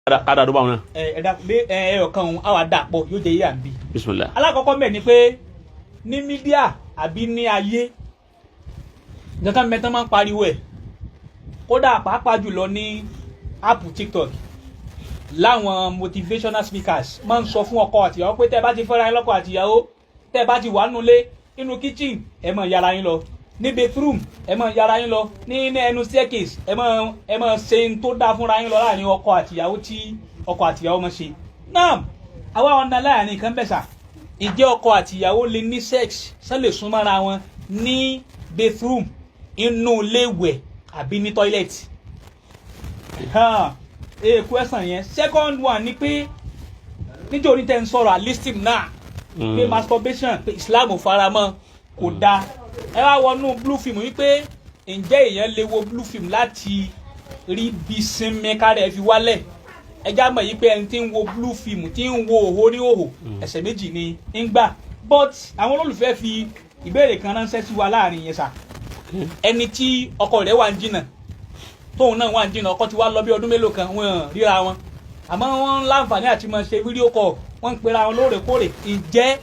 Ada do ba wona. Ẹ̀dá pé ọ̀kan àwa dàpọ̀ yóò jẹ́ yà ń bí. Bismillah. Alákọ̀ọ́kọ́ mẹ́ ni pé ní mídíà àbí ní ayé nǹkan mẹ́tàn máa ń pariwo ẹ̀ kódà pàápàá jùlọ ní áàpù TikTok láwọn motivational speakers máa ń sọ fún ọkọ àtìyàwó pé tẹ́ bá ti fẹ́ra yín lọ́kọ àtìyàwó tẹ́ bá ti wà nulẹ̀ inú kitchen ẹ máa yára yín lọ ní bathroom ẹ máa yára yín lọ ní ẹnu staircase ẹ máa ṣe ń tó dáa fúnra yín lọ láàrin ọkọ àtìyàwó tí ọkọ àtìyàwó máa ṣe náà àwa ọ̀nà láàrin nǹkan bẹ́sà ìjẹ́ ọkọ àtìyàwó lè ní sex ṣé lè súnmọ́ra wọn ní bathroom inú ilé ìwẹ̀ àbí ní toilet question yẹn second one ni pé nítorí tẹ́ ń sọ̀rọ̀ alistim náà pé masturbation pé Islam ò fara mọ́ kò dáa ẹ wá wọnú blue film wípé ǹjẹ́ èèyàn lè wo blue film láti rí bí sinmi kárẹ̀ fi wálẹ̀ ẹjá mọ̀ yìí pé ẹni tí ń wo blue film tí ń wo òhò ní òhò ẹsẹ̀ méjì ni ń gbà but àwọn olólùfẹ́ fi ìbéèrè kan ránṣẹ́ sí wa láàrin yẹn sà ẹni tí ọkọ rẹ̀ wà ń jìnnà tóun náà wà ń jìnnà ọkọ ti wá lọ bí ọdún mélòó kan wọn ríra wọn àmọ́ wọ́n láǹfààní àti máa ṣe fídíò kọ̀ wọ́n ń pera wọn lóòrèkóòrè ǹjẹ́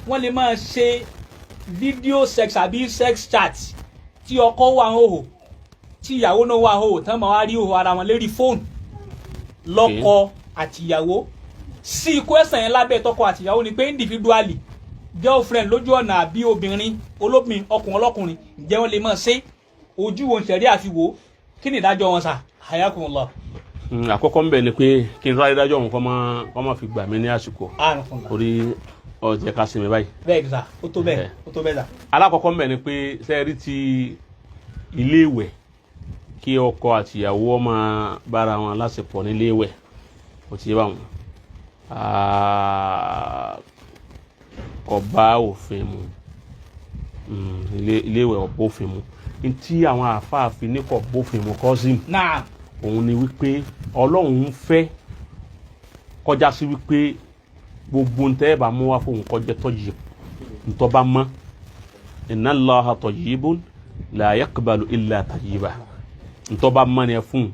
wọ́n lè máa ṣe fídíò sex àbí sex chat tí ọkọ wà ń hòhò tí ìyàwó náà wà ń hòhò tán máa wá rí hòhò ara wọn lérí fóònù lọ́kọ àtìyàwó sí ikú ẹ̀sán yẹn lábẹ́ tọkọ àtìyàwó ni pé individually girlfriend lójú ọ̀nà àbí obìnrin olóbìnrin ọkùnrin ọlọ́kùnrin ǹjẹ́ wọ́n lè máa ṣe ojú wo ṣẹ̀rí àfiwò kí ni ìdájọ́ wọn sà hayakumullah. Àkọ́kọ́ ńbẹ̀ ni pé kí n sáré dájọ́ òun kọ́ máa fi gbà mí ní àsìkò orí ọ̀jẹ̀ ká sinmi báyìí. bẹ́ẹ̀ sà ó tó bẹ́ẹ̀ sà. Alákọ̀ọ́kọ́ ńbẹ̀ ni pé sẹ́ẹ̀rí ti ilé ìwẹ̀ kí ọkọ àtìyàwó máa bára wọn láṣepọ̀ nílé ìwẹ̀ ó ti yé báwọn kò bá òfin mu ilé ìwẹ̀ ò bófin mu ntí àwọn àfáàfin ní kò bófin mu kọ́sìm òun ni wípé Ọlọ́run ń fẹ́ kọjá sí wípé gbogbo ntẹ́ bá mú wá fóun kọjá tayyib ntọ́ bá mọ́ inna Allaha tayyibun la yaqbalu illa tayyiba ntọ́ bá mọ́ ni ẹ fún un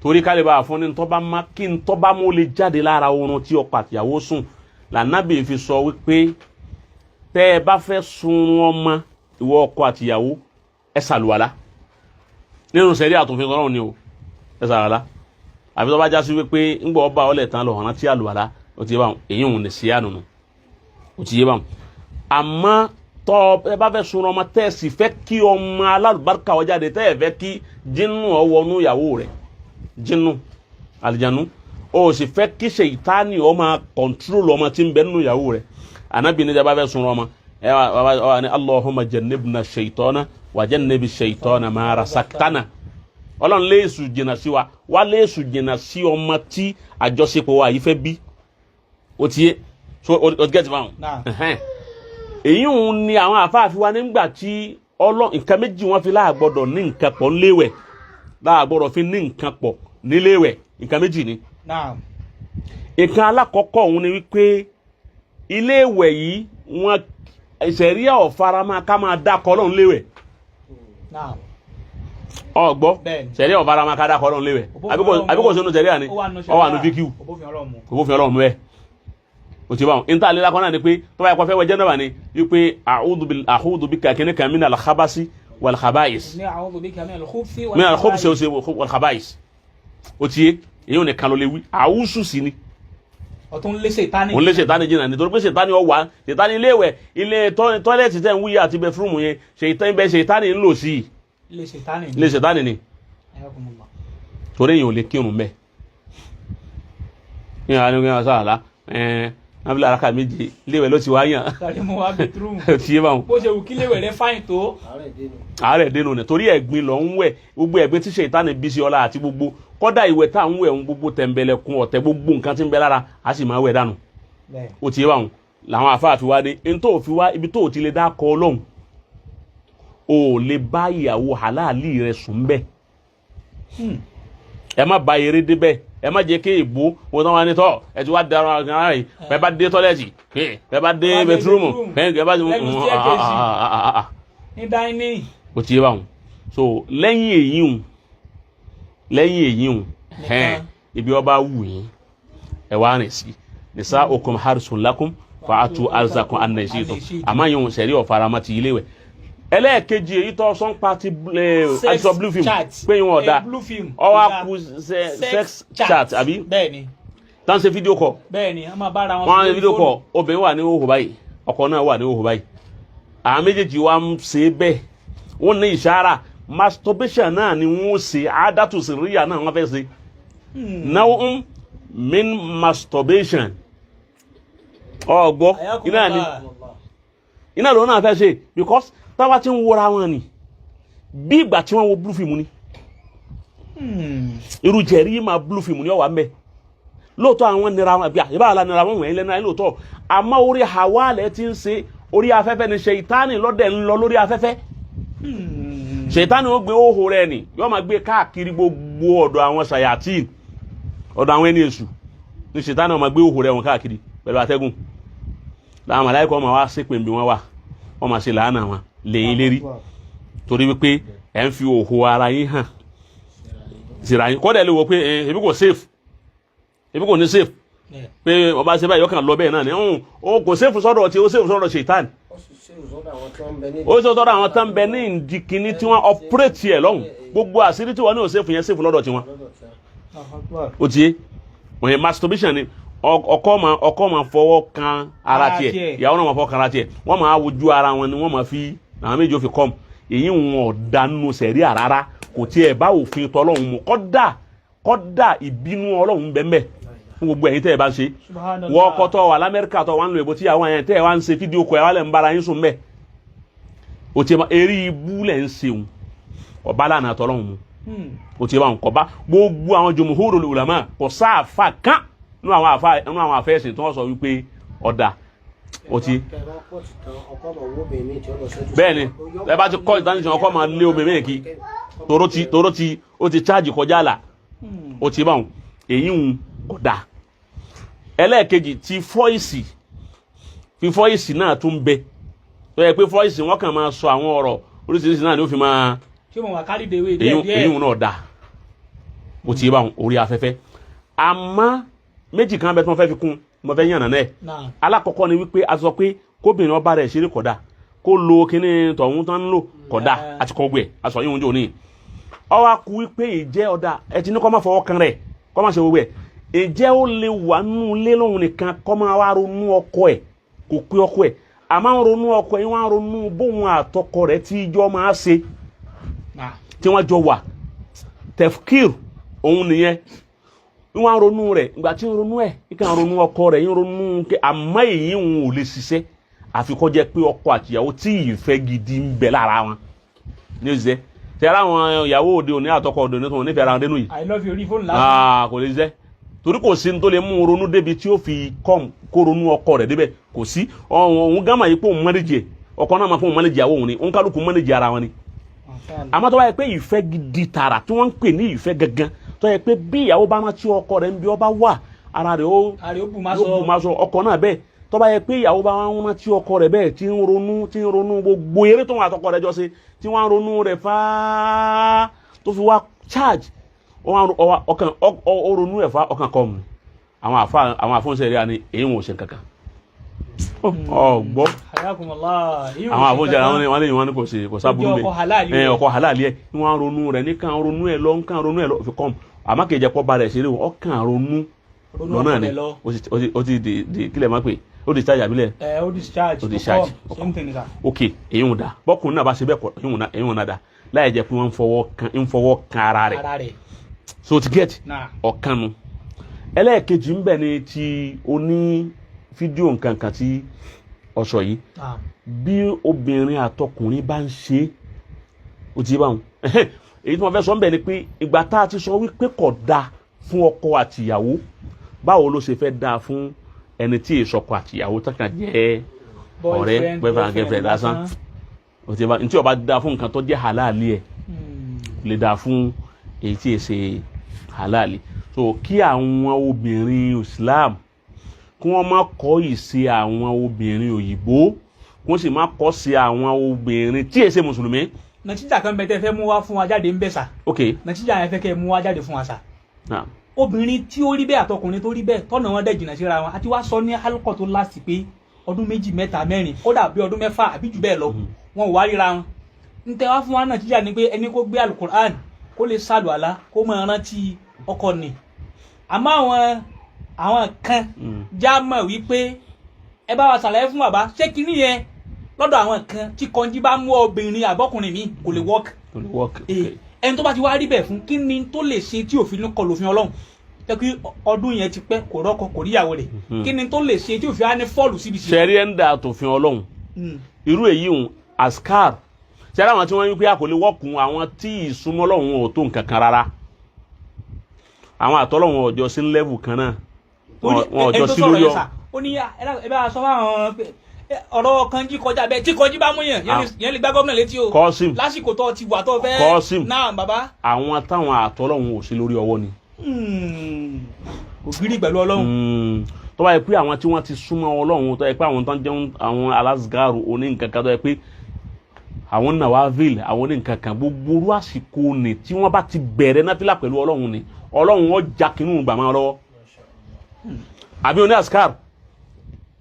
torí ká lè bá a fún ni ntọ́ bá mọ́ kí ntọ́ bá mú lè jáde lára oorun tí ọkọ àtìyàwó sùn lànàbì fi sọ wípé tẹ́ ẹ bá fẹ́ sun ọmọ ìwọ ọkọ àtìyàwó ẹ ṣàlùwàlá nínú sẹ́rí àtúnfin Ọlọ́run ni o ẹ ṣàlùwàlá àbí tó bá já sí wípé ńgbọ́ ọba ọlẹ̀ tán lọ hàn tí àlùwàlá ó ti yé báwọn èyí òun lè ṣe ànùnù ó ti yé báwọn àmọ́ tọ́ ẹ bá fẹ́ sun ọmọ tẹ́ ẹ sì fẹ́ kí ọmọ alálùbáríkà ó jáde tẹ́ ẹ fẹ́ kí jinnu ó wọnú ìyàwó rẹ̀ jinnu àlìjánu ó sì fẹ́ kí ṣèyítánì ó máa kọ̀ntrol ọmọ tí ń bẹ nínú ìyàwó rẹ̀ ànábì ní bá fẹ́ sun ọmọ ẹ wà ní Allahumma jannibna shaytana wa jannibi shaytana ma razaqtana Ọlọ́run léèsù jìnnà sí wa wá léèsù jìnnà sí ọmọ tí àjọṣepọ̀ wa yìí fẹ́ bí ó ti yé so ó gẹ́tì fáwọn èyí òun ni àwọn àfáàfin wa nígbà tí nǹkan méjì wọn fi láàgbọ́dọ̀ ní nǹkan pọ̀ níléèwẹ̀ láàgbọ́dọ̀ fi ní nǹkan pọ̀ níléèwẹ̀ nǹkan méjì ni nǹkan alákọ̀ọ́kọ́ òun ni wípé iléèwẹ̀ yìí wọn ìṣẹ̀ríà ọ̀farama ká máa dákọ̀ Ọlọ́run léwẹ̀ ọgbọ́ ṣẹ̀ríà ọ̀farama ká dákọ̀ Ọlọ́run léwẹ̀ àbíkò sínú ṣẹ̀ríà ni ọwà nù fíkíù òbófin Ọlọ́run mẹ́ o ti bá wọn níta àlélá kan náà ni pé tó bá yẹ kó fẹ́ wẹ jẹ́nàbà ni wípé a'udhu bika kìnnìkan min al-khabasi wal-khaba'is min al-khubuthi wal-khaba'is o ti yé èyí ò ní kan ló lè wí àwùsù sí ni ọtún lé ṣètánì jìnnà nítorí pé ṣètánì ọwà ṣètánì iléèwẹ̀ ilé tọ́lẹ̀tì tẹ́ ń wúyẹ àti bẹfúrúmù yẹn ṣètánì ń lò sí ilé ṣètánì ni torí èyàn ò lè kírun mẹ́ ní àwọn ènìyàn sáàlá nábìlì araka méje iléèwẹ̀ ló ti wá yàn tí yé báwọn bó ṣe wù kí iléèwẹ̀ rẹ fáyìn tó àárẹ̀ dénú ni torí ẹ̀gbin lọ ń wẹ̀ gbogbo ẹ̀gbin tí ṣètánì bí sí ọlá àti gbogbo kọ́dà ìwẹ̀ tá à ń wẹ̀ ń gbogbo tẹ̀m̀bẹ̀lẹ̀kun ọ̀tẹ̀ gbogbo nǹkan tí ń bẹ lára a sì máa wẹ̀ dànù ó ti yé báwọn làwọn àfáàfin wá dé ẹni tó fi wá ibi tó ti lè dá kọ Ọlọ́run o lè bá ìyàwó halali rẹ sùn bẹ́ẹ̀ ẹ má ba eré dé bẹ́ẹ̀ ẹ má jẹ́ kí ìbò wọn tán wá ní tọ́ ẹ ti wá dára ara rẹ̀ ẹ bá dé tọ́lẹ̀tì ẹ bá dé bẹtúrúmù ẹ bá ní dáínì ó ti yé báwọn so lẹ́yìn èyí hùn ibi ọba wù yín ẹ wá rìn sí nisa'ukum harsun lakum fa'atu arzakum anna shi'tum àmọ́ yín sẹ̀rí ọ̀farama ti ilé wẹ̀ ẹlẹ́ẹ̀kejì èyí tó sọ́n pa ti àìsàn blue film pé yín ọ̀dà ọwọ́ kú sex chat àbí tán ṣe fídíò kọ wọ́n ṣe fídíò kọ obìnrin wà ní òhò báyìí ọkọ náà wà ní òhò báyìí àwọn méjèèjì wa ń ṣe bẹ́ẹ̀ wọ́n ní ìṣára masturbation náà ni wọ́n ṣe àádátù sirriya náà wọ́n fẹ́ ṣe naw'un min masturbation ọgbọ́ iná lòun náà fẹ́ ṣe because táwa ti ń wọra wọn ni bí ìgbà tí wọ́n wo blue film ni irú jẹ̀rí máa blue film ni ọ̀wà mẹ́ lóòótọ́ àwọn nira wọn bíi àyíbá àlá nira wọn wọ̀nyí lẹ́nu ayé lóòótọ́ àmọ́ orí hawalẹ̀ ti ń ṣe orí afẹ́fẹ́ ni ṣèyítánì lọ́dẹ̀ ń lọ lórí afẹ́fẹ́ ṣèyítánì ó gbé òhò rẹ̀ ni yóò máa gbé káàkiri gbogbo ọ̀dọ̀ àwọn ṣàyàtìn ọ̀dọ̀ àwọn ẹni èṣù ní ṣèyítánì ó máa gbé òhò rẹ̀ wọn káàkiri pẹ̀lú atẹ́gùn láwọn màláíkà máa wá ṣépè bí wọ́n wà wọ́n máa ṣe làánà wọn lẹ́yìn lérí torí wípé ẹ̀ ń fi òhò ara yín hàn síra yín kọ́dẹ̀ lè wò pé ebi kò safe ebi kò ní safe pé ọba ṣe báyìí ọkàn lọ bẹ́ẹ̀ náà ni ó kò safe sọ́dọ̀ tí ó safe sọ́dọ̀ ṣèyítánì ó ṣe sọ́dọ̀ àwọn tán bẹ ní ìdíkíní tí wọ́n operate ẹ̀ lọ́hùn gbogbo àṣírí tí wọ́n ní ò safe yẹn safe lọ́dọ̀ tiwọn ó ti yé wọ́n yẹn masturbation ni ọkọ máa fọwọ́ kan ara tiẹ̀ ìyàwó náà máa fọwọ́ kan ara tiẹ̀ wọ́n máa wojú ara wọn ni wọ́n máa fi àwọn méjì ó fi kọ́m èyí wọn ọ̀dánù sẹ̀rí àrárá kò tiẹ̀ bá òfin tọ́lọ́hún mu kọ́dà ìbínú ọlọ́hún bẹ́ẹ̀ fún gbogbo ẹ̀yin tẹ́ ẹ bá ń ṣe wọ́n ọkọ tó wà lamẹ́ríkà tó wà ń lo èbó tí àwọn ẹ̀yìn tẹ́ ẹ wá ń ṣe fídíò kọ ẹ̀ wá lẹ̀ ń bára yín sùn mẹ́ o ti ma eré ibú lẹ̀ ń ṣeun ọba lánàá tọ́lọ́hún mu o ti ma ń kọ́ bá gbogbo àwọn jumhurul ulama kò sáàfà kán nínú àwọn àfẹ́sìn tí wọ́n sọ wípé ọ̀dà o ti bẹ́ẹ̀ ni ẹ bá ti kọ́ ìdánisàn ọkọ máa lé obìnrin kí toró ti ó ti chájì kọjá là o ti bá wọn èyí ń ọ̀dà ẹlẹ́ẹ̀kejì ti fọ́ìsì náà tún bẹ tó yẹ pé fọ́ìsì wọ́n kàn máa sọ àwọn ọ̀rọ̀ oríṣiríṣi náà ni ó fi máa èyí ń náà dà o ti bá wọn orí afẹ́fẹ́ àmọ́ méjì kan bẹ tí wọ́n fẹ́ fi kún mo fẹ́ yànnà náà alákọ̀ọ́kọ́ ni wípé a sọ pé kóbìnrin ọba rẹ̀ ṣeré kódà kó lo kíní tọ̀hún tán ń lò kódà àti kọ́ gbé aṣọ yìí oúnjẹ òní ọwọ́ akú wípé ìjẹ́ ọ̀dà ẹ ti ní kọ́ máa fọwọ́ kan rẹ̀ kọ́ máa ṣe gbogbo ẹ̀ ìjẹ́ ó lè wà nínú ilé lóhun nìkan kọ́ máa wá ronú ọkọ ẹ̀ kò pé ọkọ ẹ̀ àmọ́ ń ronú ọkọ ẹ̀ wọ́n á ronú bóun àtọkọ rẹ̀ tí ìjọ máa ṣe tí wọ́n jọ wà tefkir òun nìyẹn wọ́n ronú rẹ̀ ìgbà tí ń ronú ẹ̀ ìkà ronú ọkọ rẹ̀ ń ronú pé àmọ́ èyí ń ò lè ṣiṣẹ́ àfi kó jẹ́ pé ọkọ àtìyàwó tí ìfẹ́ gidi ń bẹ lára wọn ní òṣìṣẹ́ tẹ́lá àwọn ìyàwó òde òní àtọkọ òde òní tó wọn nífẹ̀ẹ́ ara wọn dénú yìí I love you rí fóònù lásán kò lè ṣiṣẹ́ torí kò sí ní tó lè mú ronú débi tí ó fi kó ronú ọkọ rẹ̀ débẹ̀ kò sí òun gámà yìí pé òun mọ́nẹ́jì ẹ̀ ọkọ náà máa fún òun mọ́nẹ́jì àwọ̀ òun ni òun kálukú mọ́nẹ́jì ara wọn ni àmọ́ tó bá yẹ pé ìfẹ́ gidi tààrà tí wọ́n ń pè ní ìfẹ́ gangan tó yẹ pé bí ìyàwó bá rántí ọkọ rẹ̀ ń bí ọba wà ara rẹ̀ ó bù má sọ ọkọ náà bẹ́ẹ̀ tó bá yẹ pé ìyàwó bá rántí ọkọ rẹ̀ bẹ́ẹ̀ tí ń ronú gbogbo eré tó wọn àtọkọ rẹ̀ jọ ṣe tí wọ́n ronú rẹ̀ fáá tó fi wá charge ọkàn ó ronú rẹ̀ fáá ọkàn kọ́ mu àwọn àfọ̀nsẹ̀ rẹ̀ ni èyí wọn ò ṣe kankan ọgbọ́ àwọn àfọ̀nsẹ̀ àwọn wọn lẹ́yìn wọn ni kò sábúrú mi ọkọ halali ẹ wọ́n ronú rẹ̀ ní kàn ronú ẹ lọ fi kọ́ mu àmọ́ kejì ẹ̀kọ́ ba rẹ̀ ṣeré wọn ọkàn ronú lọ́nà ni ó ti di kílẹ̀ máa pè ó di charge abilẹ̀ ó di charge ok èyí ń da bọ́kùnrin náà bá ṣe bẹ́ẹ̀ kọ́ èyí ń da láì jẹ́ pé wọ́n ń fọwọ́ kan ara rẹ̀ so ti get ọ̀kan nu ẹlẹ́ẹ̀kejì ń bẹ ni ti oní fídíò nǹkan kan tí ọ̀sọ̀ yìí bí obìnrin àtọkùnrin bá ń ṣe ó ti bá wọn èyí tí wọ́n fẹ́ sọ ń bẹ ni pé ìgbà tá a ti sọ wípé kò dáa fún ọkọ àtìyàwó báwo ló ṣe fẹ́ dáa fún ẹni tí ìsọkọ àtìyàwó tán jẹ́ ọ̀rẹ́ boyfriend girlfriend lásán ó ti bá ní tí ó bá dáa fún nǹkan tó jẹ́ halali ẹ̀ lè dáa fún èyí tí ì ṣe halali so kí àwọn obìnrin Islam kí wọ́n má kọ́ ìṣe àwọn obìnrin òyìnbó kí wọ́n sì má kọ́ sí àwọn obìnrin tí ì ṣe mùsùlùmí. nàtíjà kan bẹ tẹ́ fẹ́ mú wá fún wa jáde ń bẹ sà. ok nàtíjà yẹn fẹ́ kẹ́ mú wá jáde fún wa sà. obìnrin tí ó rí bẹ́ẹ̀ àtọkùnrin tó rí bẹ́ẹ̀ tọ́nà wọn dẹ̀ jìnnà síra wọn àti wá sọ ní alukọ̀ tó láti pé ọdún 2 3 4 kódà bí ọdún 6 àbí jù bẹ́ẹ̀ lọ wọn ò wá ríra wọn ń tẹ́ wá fún wa náà jíjà ni pé ẹni kó gbé alukur'an kó lè sálù àlá kó máa rántí ọkọ ni àmọ́ àwọn kan já mọ̀ wípé ẹ bá wa ṣàlàyé fún bàbá ṣé kinní yẹn lọ́dọ̀ àwọn kan tí kọnjí bá mú obìnrin àbọ́kùnrin mi kò lè work ẹni tó bá ti wá rí bẹ́ẹ̀ fún kí ni tó lè ṣe tí òfin kọ lòfin Ọlọ́run jẹ́ kí ọdún yẹn ti pẹ́ kò rọ́kọ kò ríyàwó rẹ̀ kí ni tó lè ṣe tí òfin á ní fọ́ọ̀lù síbi sí. sẹ́rí ẹ̀ ń da àtòfin Ọlọ́run irú èyí hùn askar sẹ́rí àwọn tí wọ́n ń pè àkọlé wọ́ọ̀kùn àwọn tí ìsúnmọ́ Ọlọ́run ò tó nǹkan kan rárá àwọn àtọ́lọ́run ọjọ́ sí lẹ́vù kan náà wọn ọjọ́ sí lórí ọ. ó ní ẹ bá sọ fáwọn ọ̀rọ̀ kanjí kọjá bẹ́ẹ̀ tí kọjí bá mú yẹn lè gbá gómìnà létí o Kọ́sìm lásìkò tó ti wà tó fẹ́ Kọ́sìm náà bàbá. àwọn táwọn àtọ́lọ́run ò sí lórí ọwọ́ ni. ògiri pẹ̀lú Ọlọ́run. tó bá yẹ pé àwọn tí wọ́n ti súnmọ́ Ọlọ́run tó yẹ pé àwọn tó ń jẹun àwọn alásgàrù oní nǹkan kan tó yẹ pé àwọn nawavil àwọn oní nǹkan kan gbogbo orú àsìkò ni tí wọ́n bá ti bẹ̀rẹ̀ náfìlà pẹ̀lú Ọlọ́run ni Ọlọ́run ó já kínú gbàmọ́ lọ́wọ́ àbí oní askar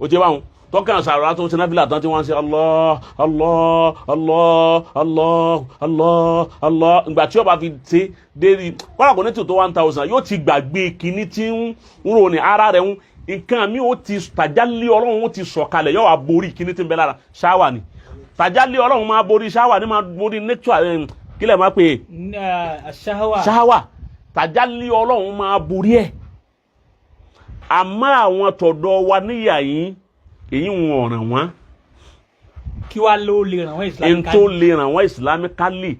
ó jẹ́ báwọn tọ́kàn sàrọ̀lá tó ń ṣe náfìlà tán tí wọ́n ń ṣe Allah Allah Allah Allah Allah Allah ìgbà tí ó bá fi ṣe dérí kọ́lá kò ní tó 1000 yóò ti gbàgbé kíní tí ń rò ní ara rẹ̀ ń nǹkan mi ó ti tàjálé Ọlọ́run ó ti sọ̀kalẹ̀ yóò wá borí kíní tí ń bẹ lára ṣáwà ni tàjálé Ọlọ́run máa borí ṣáwà ni máa borí nature kílẹ̀ máa pè é ṣáwà tàjálé Ọlọ́run máa borí ẹ̀ àmọ́ àwọn tọ̀dọ̀ wa níyà yìí èyí wọn ọ̀ràn wọn. kí wàá ló lè ràn wọ́n islamically. n tó lè ràn wọ́n islamically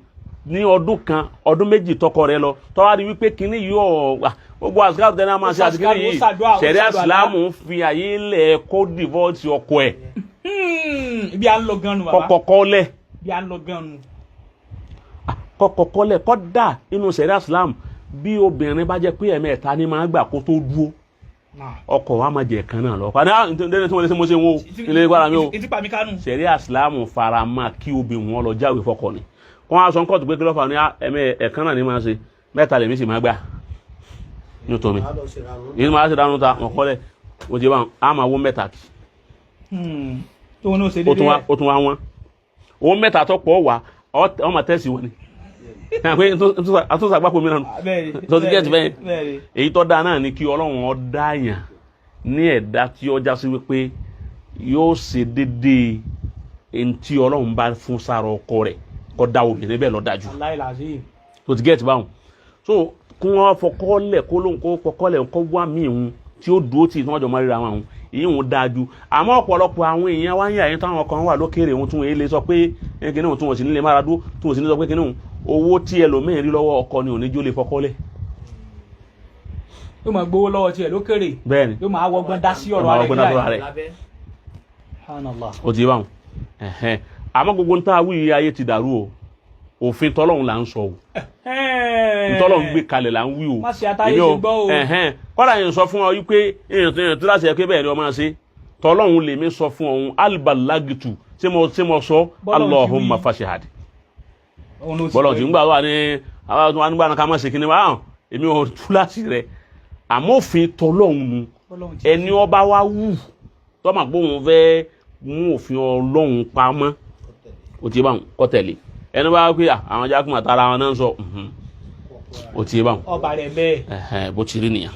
ní ọdún kan ọdún méjì tọkọ rẹ̀ lọ tọ́wá rí wípé kínní yóò gbogbo àsìkò tẹ́lẹ̀ máa ṣe àtìkínní yìí ṣẹ̀ríà ìsìlámù fi àyè lẹ̀ kó divorce ọkọ ẹ̀. ibi à ń lọ gan nu bàbá. kọ́kọ́ lẹ̀. ibi à ń lọ gan nu. kọ́kọ́ lẹ̀ kọ́dà inú ṣẹ̀ríà ìsìlámù bí obìnrin bá jẹ́ pé ẹ̀mẹ́ta ni máa gbà kó tó dúró ọkọ wa máa jẹ kan náà lọ padà ndéné tí wọn lè ṣe mo ṣe wọn o ilé ìgbára mi o ṣẹ̀ríà ìsìlámù fara mọ́ kí obìnrin wọn lọ jáwèé fọ́kọ ni kó wọn aṣọ nǹkan tó gbé kí lọ́fà ní ẹ̀kan náà ni máa ṣe 3 lèmi sì máa gbà ní tòmí yìí máa ṣe dánú ta wọn kọ́lẹ̀ o jẹ́ wọn a máa wó 3 kì ó tún wá wọn owó 3 tó pọ̀ wá ọmọ tẹ́sí wọn ni àtúnṣe àgbàpọ̀ mìíràn tó ti gẹ́ẹ̀tì bẹ́ẹ̀ èyí tó dáa náà ni kí Ọlọ́run ó dá yàn ní ẹ̀dá tí ó já sí wípé yóò ṣe déédéé ẹni tí Ọlọ́run bá fún sára ọkọ rẹ̀ kó dá obìnrin bẹ́ẹ̀ lọ dájú tó ti gẹ́ẹ̀tì báwọn so kí wọ́n fọkọ́lẹ̀ kó lóun kó fọkọ́lẹ̀ kó wá míì hun tí ó dúró tì tí wọ́n jọ máa ríra wọn hun èyí hun dájú àmọ́ ọ̀pọ̀lọpọ̀ àwọn èèyàn wá ń yà yín táwọn kan wà lókèrè ohun tí wọ́n lè sọ pé kíní ohun tí wọ́n sì nílé mára dúró tí wọ́n sì ní sọ pé kíní ohun owó tí ẹlòmíín rí lọ́wọ́ ọkọ ni òní jó lè fọkọ́lẹ̀. yóò máa gbowó lọ́wọ́ tiẹ̀ lókèrè bẹ́ẹ̀ni yóò máa wọgbọ́n dá sí ọ̀rọ̀ rẹ̀ o ti bá wọn àmọ́ gbogbo ń tá a wí ayé ti dàrú o òfin tọ́lọ́run là ń sọ o tọ́lọ́run gbé kalẹ̀ là ń wí o má ṣe àtàyè ṣe gbọ́ o kọ́dà yẹn sọ fún ọ yí pé èèyàn tó láti ẹ̀ pé bẹ́ẹ̀ ni ọ máa ṣe tọ́lọ́run lèmi sọ fún ọ̀hún albalagitu tí mo sọ Allahumma fashahad bọ́lọ̀ tí ń gbà wà ní àwọn àgbà náà ká má ṣe kíní wá èmi ò tú láti rẹ̀ àmófin tọ́lọ́run nu ẹni ọba wa wù tọ́mà pé òun fẹ́ mú òfin Ọlọ́run pamọ́ ó ti bá wọn kọ́ tẹ̀lé ẹni bá pé àwọn jákùn àtàrà wọn náà ń sọ ó ti bá wọn ọba rẹ̀ bẹ́ẹ̀ bó ti rí nìyẹn.